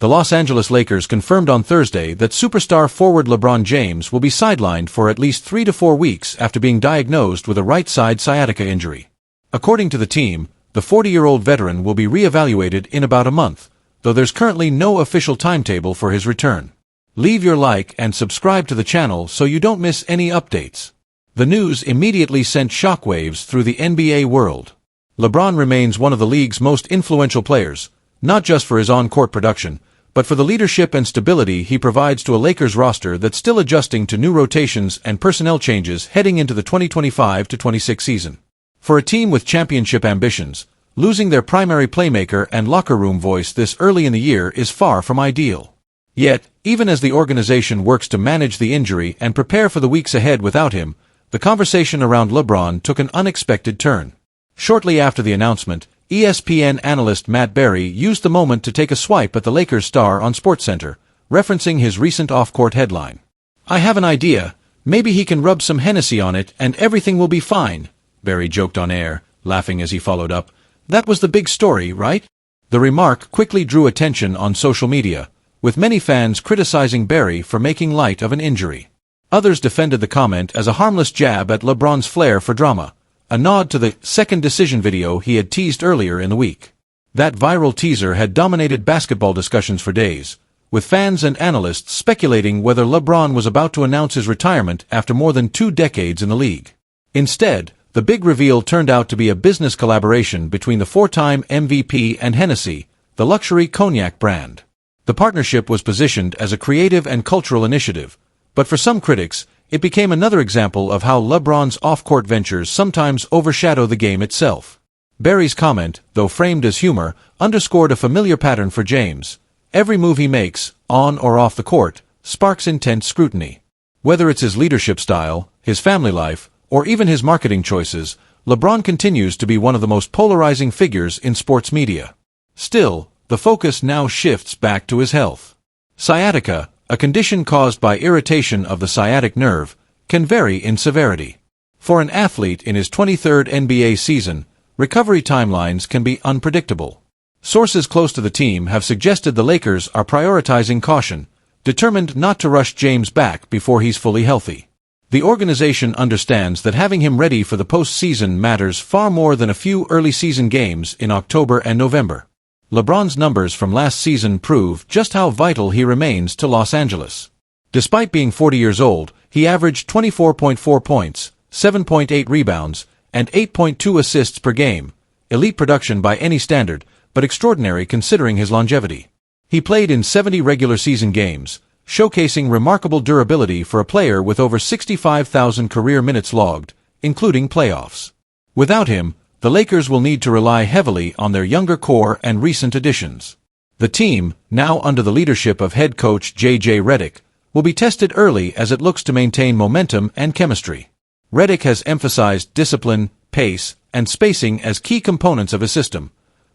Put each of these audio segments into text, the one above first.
The Los Angeles Lakers confirmed on Thursday that superstar forward LeBron James will be sidelined for at least 3 to 4 weeks after being diagnosed with a right-side sciatica injury. According to the team, the 40-year-old veteran will be re-evaluated in about a month, though there's currently no official timetable for his return. Leave your like and subscribe to the channel so you don't miss any updates. The news immediately sent shockwaves through the NBA world. LeBron remains one of the league's most influential players, not just for his on-court production, but for the leadership and stability he provides to a Lakers roster that's still adjusting to new rotations and personnel changes heading into the 2025-26 season. For a team with championship ambitions, losing their primary playmaker and locker room voice this early in the year is far from ideal. Yet, even as the organization works to manage the injury and prepare for the weeks ahead without him, the conversation around LeBron took an unexpected turn. Shortly after the announcement, ESPN analyst Matt Berry used the moment to take a swipe at the Lakers star on SportsCenter, referencing his recent off-court headline. "I have an idea. Maybe he can rub some Hennessy on it and everything will be fine," Berry joked on air, laughing as he followed up. "That was the big story, right?" The remark quickly drew attention on social media, with many fans criticizing Berry for making light of an injury. Others defended the comment as a harmless jab at LeBron's flair for drama, a nod to the second decision video he had teased earlier in the week. That viral teaser had dominated basketball discussions for days, with fans and analysts speculating whether LeBron was about to announce his retirement after more than 2 decades in the league. Instead, the big reveal turned out to be a business collaboration between the 4-time MVP and Hennessy, the luxury cognac brand. The partnership was positioned as a creative and cultural initiative, but for some critics, it became another example of how LeBron's off-court ventures sometimes overshadow the game itself. Berry's comment, though framed as humor, underscored a familiar pattern for James. Every move he makes, on or off the court, sparks intense scrutiny. Whether it's his leadership style, his family life, or even his marketing choices, LeBron continues to be one of the most polarizing figures in sports media. Still, the focus now shifts back to his health. Sciatica, a condition caused by irritation of the sciatic nerve, can vary in severity. For an athlete in his 23rd NBA season, recovery timelines can be unpredictable. Sources close to the team have suggested the Lakers are prioritizing caution, determined not to rush James back before he's fully healthy. The organization understands that having him ready for the postseason matters far more than a few early season games in October and November. LeBron's numbers from last season prove just how vital he remains to Los Angeles. Despite being 40 years old, he averaged 24.4 points, 7.8 rebounds, and 8.2 assists per game, elite production by any standard, but extraordinary considering his longevity. He played in 70 regular season games, showcasing remarkable durability for a player with over 65,000 career minutes logged, including playoffs. Without him, the Lakers will need to rely heavily on their younger core and recent additions. The team, now under the leadership of head coach J.J. Redick, will be tested early as it looks to maintain momentum and chemistry. Redick has emphasized discipline, pace, and spacing as key components of his system,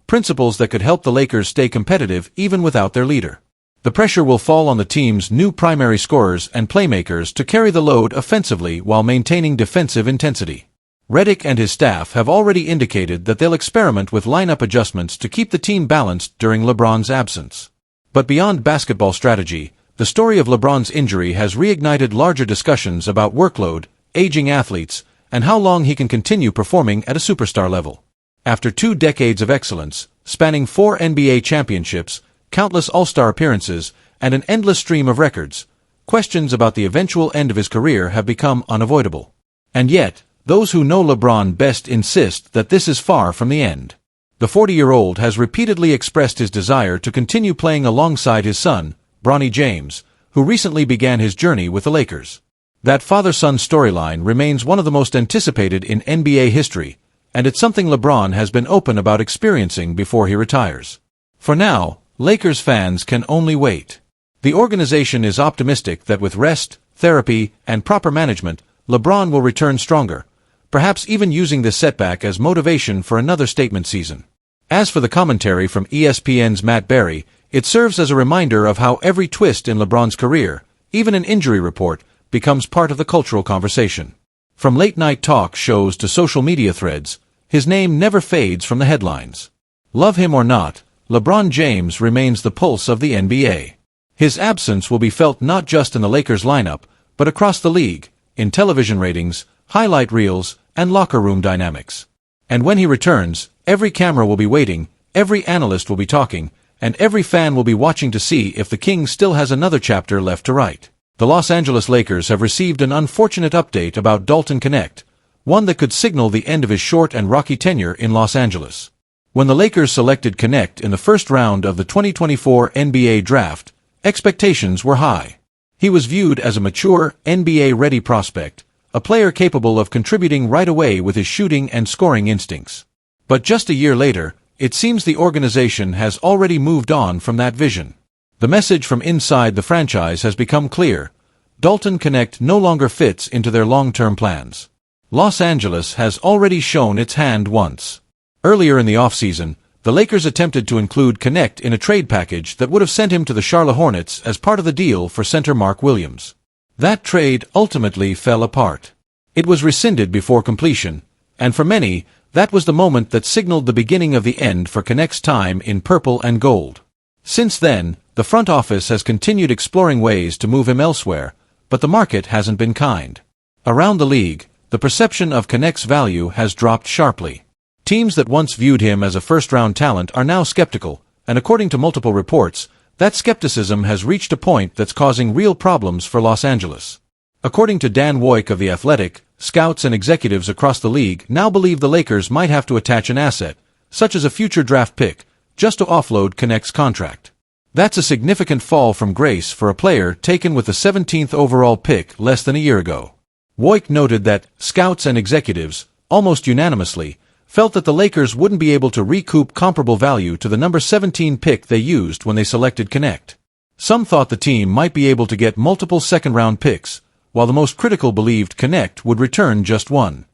principles that could help the Lakers stay competitive even without their leader. The pressure will fall on the team's new primary scorers and playmakers to carry the load offensively while maintaining defensive intensity. Redick and his staff have already indicated that they'll experiment with lineup adjustments to keep the team balanced during LeBron's absence. But beyond basketball strategy, the story of LeBron's injury has reignited larger discussions about workload, aging athletes, and how long he can continue performing at a superstar level. After 2 decades of excellence, spanning 4 NBA championships, countless All-Star appearances, and an endless stream of records, questions about the eventual end of his career have become unavoidable. And yet, those who know LeBron best insist that this is far from the end. The 40-year-old has repeatedly expressed his desire to continue playing alongside his son, Bronny James, who recently began his journey with the Lakers. That father-son storyline remains one of the most anticipated in NBA history, and it's something LeBron has been open about experiencing before he retires. For now, Lakers fans can only wait. The organization is optimistic that with rest, therapy, and proper management, LeBron will return stronger, perhaps even using this setback as motivation for another statement season. As for the commentary from ESPN's Matt Berry, it serves as a reminder of how every twist in LeBron's career, even an injury report, becomes part of the cultural conversation. From late-night talk shows to social media threads, his name never fades from the headlines. Love him or not, LeBron James remains the pulse of the NBA. His absence will be felt not just in the Lakers lineup, but across the league, in television ratings, highlight reels, and locker room dynamics. And when he returns, every camera will be waiting, every analyst will be talking, and every fan will be watching to see if the King still has another chapter left to write. The Los Angeles Lakers have received an unfortunate update about Dalton Knecht, one that could signal the end of his short and rocky tenure in Los Angeles. When the Lakers selected Knecht in the first round of the 2024 NBA draft, expectations were high. He was viewed as a mature, NBA-ready prospect, a player capable of contributing right away with his shooting and scoring instincts. But just a year later, it seems the organization has already moved on from that vision. The message from inside the franchise has become clear. Dalton Knecht no longer fits into their long-term plans. Los Angeles has already shown its hand once. Earlier in the offseason, the Lakers attempted to include Knecht in a trade package that would have sent him to the Charlotte Hornets as part of the deal for center Mark Williams. That trade ultimately fell apart. It was rescinded before completion, and for many, that was the moment that signaled the beginning of the end for Knecht's time in purple and gold. Since then, the front office has continued exploring ways to move him elsewhere, but the market hasn't been kind. Around the league, the perception of Knecht's value has dropped sharply. Teams that once viewed him as a first-round talent are now skeptical, and according to multiple reports, that skepticism has reached a point that's causing real problems for Los Angeles. According to Dan Woik of The Athletic, scouts and executives across the league now believe the Lakers might have to attach an asset, such as a future draft pick, just to offload Knecht's contract. That's a significant fall from grace for a player taken with the 17th overall pick less than a year ago. Woik noted that scouts and executives, almost unanimously, felt that the Lakers wouldn't be able to recoup comparable value to the number 17 pick they used when they selected Knecht. Some thought the team might be able to get multiple second-round picks, while the most critical believed Knecht would return just one.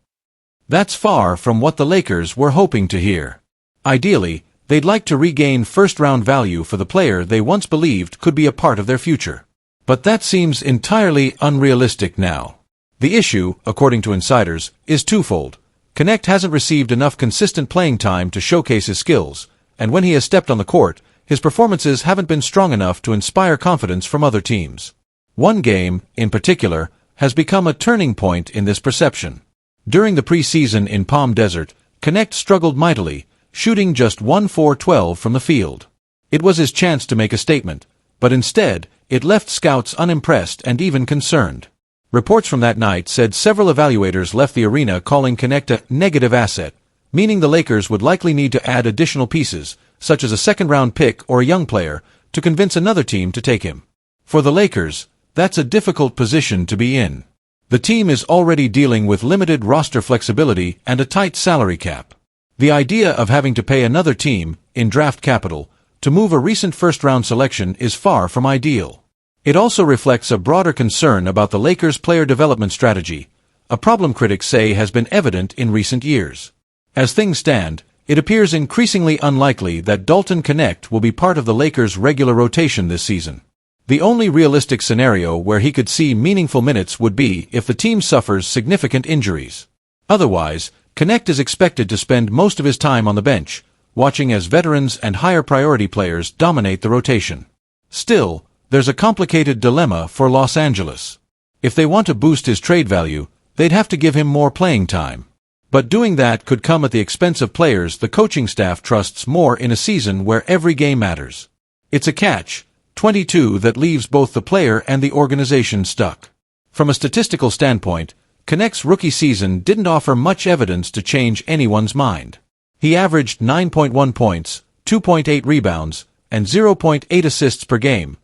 That's far from what the Lakers were hoping to hear. Ideally, they'd like to regain first-round value for the player they once believed could be a part of their future. But that seems entirely unrealistic now. The issue, according to insiders, is twofold. Knecht hasn't received enough consistent playing time to showcase his skills, and when he has stepped on the court, his performances haven't been strong enough to inspire confidence from other teams. One game, in particular, has become a turning point in this perception. During the preseason in Palm Desert, Knecht struggled mightily, shooting just 1-for-12 from the field. It was his chance to make a statement, but instead, it left scouts unimpressed and even concerned. Reports from that night said several evaluators left the arena calling Knecht a negative asset, meaning the Lakers would likely need to add additional pieces, such as a second-round pick or a young player, to convince another team to take him. For the Lakers, that's a difficult position to be in. The team is already dealing with limited roster flexibility and a tight salary cap. The idea of having to pay another team, in draft capital, to move a recent first-round selection is far from ideal. It also reflects a broader concern about the Lakers' player development strategy, a problem critics say has been evident in recent years. As things stand, it appears increasingly unlikely that Dalton Knecht will be part of the Lakers' regular rotation this season. The only realistic scenario where he could see meaningful minutes would be if the team suffers significant injuries. Otherwise, Knecht is expected to spend most of his time on the bench, watching as veterans and higher priority players dominate the rotation. Still, there's a complicated dilemma for Los Angeles. If they want to boost his trade value, they'd have to give him more playing time. But doing that could come at the expense of players the coaching staff trusts more in a season where every game matters. It's a catch-22 that leaves both the player and the organization stuck. From a statistical standpoint, Knecht's rookie season didn't offer much evidence to change anyone's mind. He averaged 9.1 points, 2.8 rebounds, and 0.8 assists per game.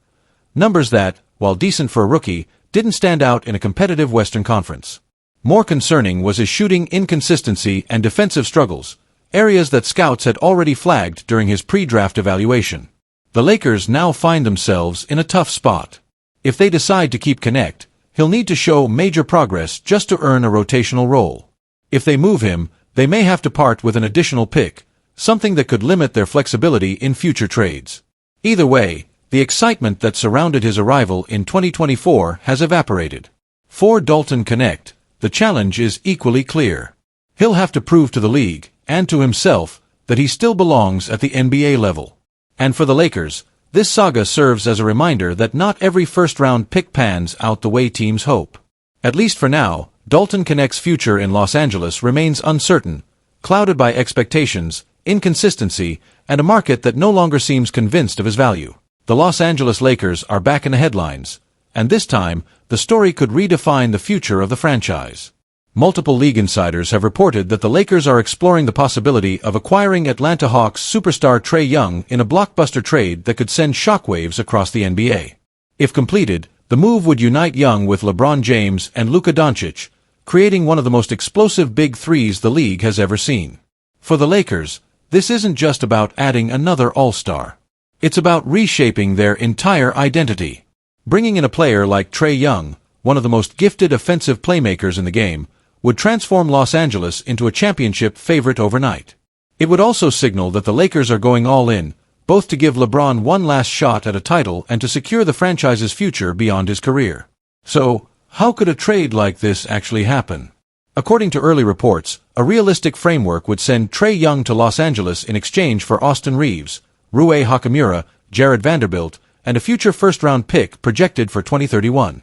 Numbers that, while decent for a rookie, didn't stand out in a competitive Western Conference. More concerning was his shooting inconsistency and defensive struggles, areas that scouts had already flagged during his pre-draft evaluation. The Lakers now find themselves in a tough spot. If they decide to keep Knecht, he'll need to show major progress just to earn a rotational role. If they move him, they may have to part with an additional pick, something that could limit their flexibility in future trades. Either way, the excitement that surrounded his arrival in 2024 has evaporated. For Dalton Knecht, the challenge is equally clear. He'll have to prove to the league, and to himself, that he still belongs at the NBA level. And for the Lakers, this saga serves as a reminder that not every first-round pick pans out the way teams hope. At least for now, Dalton Knecht's future in Los Angeles remains uncertain, clouded by expectations, inconsistency, and a market that no longer seems convinced of his value. The Los Angeles Lakers are back in the headlines, and this time, the story could redefine the future of the franchise. Multiple league insiders have reported that the Lakers are exploring the possibility of acquiring Atlanta Hawks superstar Trae Young in a blockbuster trade that could send shockwaves across the NBA. If completed, the move would unite Young with LeBron James and Luka Dončić, creating one of the most explosive big threes the league has ever seen. For the Lakers, this isn't just about adding another all-star. It's about reshaping their entire identity. Bringing in a player like Trae Young, one of the most gifted offensive playmakers in the game, would transform Los Angeles into a championship favorite overnight. It would also signal that the Lakers are going all in, both to give LeBron one last shot at a title and to secure the franchise's future beyond his career. So, how could a trade like this actually happen? According to early reports, a realistic framework would send Trae Young to Los Angeles in exchange for Austin Reeves, Rui Hachimura, Jared Vanderbilt, and a future first-round pick projected for 2031.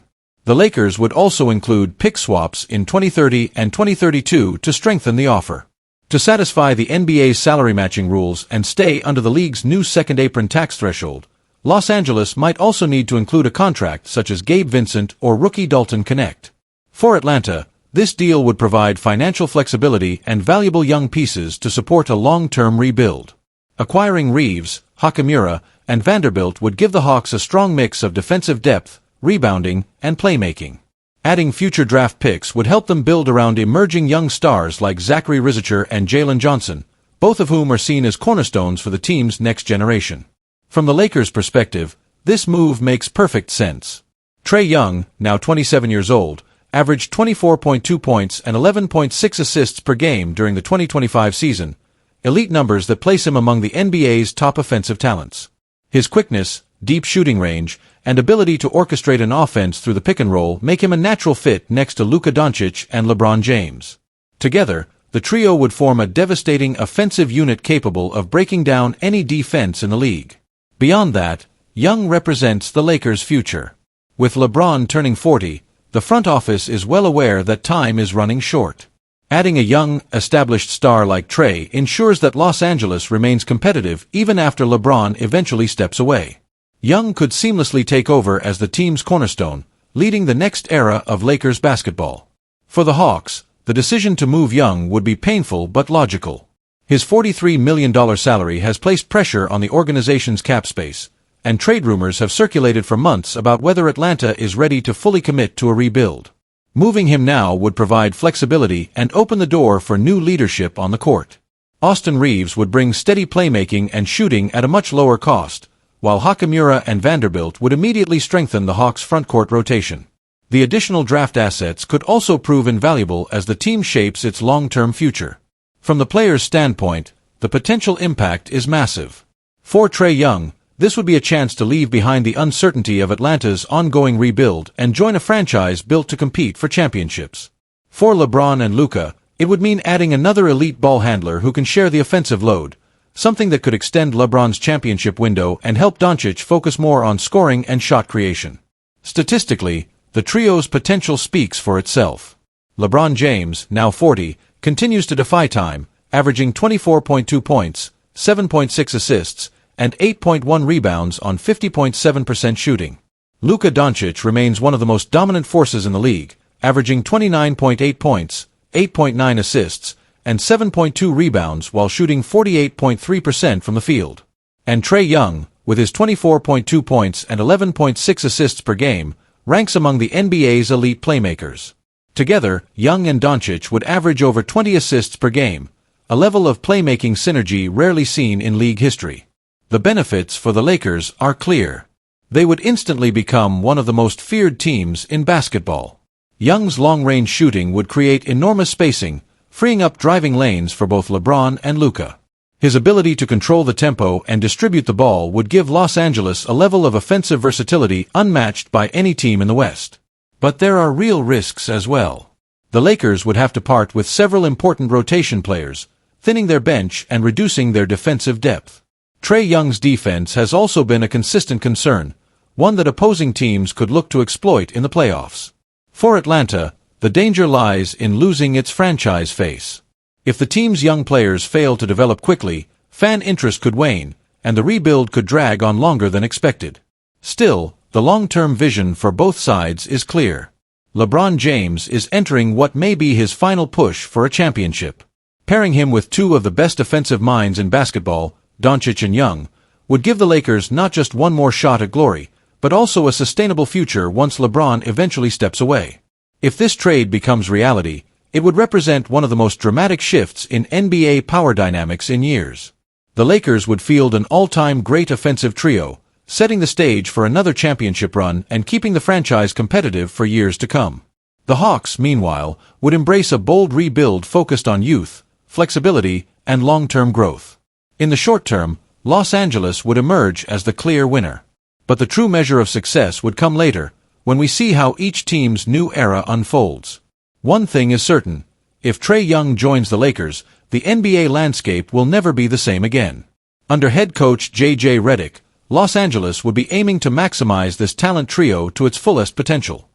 The Lakers would also include pick swaps in 2030 and 2032 to strengthen the offer. To satisfy the NBA's salary matching rules and stay under the league's new second apron tax threshold, Los Angeles might also need to include a contract such as Gabe Vincent or rookie Dalton Knecht. For Atlanta, this deal would provide financial flexibility and valuable young pieces to support a long-term rebuild. Acquiring Reeves, Hachimura, and Vanderbilt would give the Hawks a strong mix of defensive depth, rebounding, and playmaking. Adding future draft picks would help them build around emerging young stars like Zachary Rizicher and Jalen Johnson, both of whom are seen as cornerstones for the team's next generation. From the Lakers' perspective, this move makes perfect sense. Trae Young, now 27 years old, averaged 24.2 points and 11.6 assists per game during the 2025 season, elite numbers that place him among the NBA's top offensive talents. His quickness, deep shooting range, and ability to orchestrate an offense through the pick and roll make him a natural fit next to Luka Dončić and LeBron James. Together, the trio would form a devastating offensive unit capable of breaking down any defense in the league. Beyond that, Young represents the Lakers' future. With LeBron turning 40, the front office is well aware that time is running short. Adding a young, established star like Trae ensures that Los Angeles remains competitive even after LeBron eventually steps away. Young could seamlessly take over as the team's cornerstone, leading the next era of Lakers basketball. For the Hawks, the decision to move Young would be painful but logical. His $43 million salary has placed pressure on the organization's cap space, and trade rumors have circulated for months about whether Atlanta is ready to fully commit to a rebuild. Moving him now would provide flexibility and open the door for new leadership on the court. Austin Reeves would bring steady playmaking and shooting at a much lower cost, while Hachimura and Vanderbilt would immediately strengthen the Hawks' frontcourt rotation. The additional draft assets could also prove invaluable as the team shapes its long-term future. From the player's standpoint, the potential impact is massive. For Trae Young, this would be a chance to leave behind the uncertainty of Atlanta's ongoing rebuild and join a franchise built to compete for championships. For LeBron and Luka, it would mean adding another elite ball handler who can share the offensive load, something that could extend LeBron's championship window and help Dončić focus more on scoring and shot creation. Statistically, the trio's potential speaks for itself. LeBron James, now 40, continues to defy time, averaging 24.2 points, 7.6 assists, and 8.1 rebounds on 50.7% shooting. Luka Dončić remains one of the most dominant forces in the league, averaging 29.8 points, 8.9 assists, and 7.2 rebounds while shooting 48.3% from the field. And Trae Young, with his 24.2 points and 11.6 assists per game, ranks among the NBA's elite playmakers. Together, Young and Dončić would average over 20 assists per game, a level of playmaking synergy rarely seen in league history. The benefits for the Lakers are clear. They would instantly become one of the most feared teams in basketball. Young's long-range shooting would create enormous spacing, freeing up driving lanes for both LeBron and Luka. His ability to control the tempo and distribute the ball would give Los Angeles a level of offensive versatility unmatched by any team in the West. But there are real risks as well. The Lakers would have to part with several important rotation players, thinning their bench and reducing their defensive depth. Trae Young's defense has also been a consistent concern, one that opposing teams could look to exploit in the playoffs. For Atlanta, the danger lies in losing its franchise face. If the team's young players fail to develop quickly, fan interest could wane, and the rebuild could drag on longer than expected. Still, the long-term vision for both sides is clear. LeBron James is entering what may be his final push for a championship. Pairing him with two of the best offensive minds in basketball, Dončić and Young, would give the Lakers not just one more shot at glory, but also a sustainable future once LeBron eventually steps away. If this trade becomes reality, it would represent one of the most dramatic shifts in NBA power dynamics in years. The Lakers would field an all-time great offensive trio, setting the stage for another championship run and keeping the franchise competitive for years to come. The Hawks, meanwhile, would embrace a bold rebuild focused on youth, flexibility, and long-term growth. In the short term, Los Angeles would emerge as the clear winner. But the true measure of success would come later, when we see how each team's new era unfolds. One thing is certain: if Trae Young joins the Lakers, the NBA landscape will never be the same again. Under head coach J.J. Redick, Los Angeles would be aiming to maximize this talent trio to its fullest potential.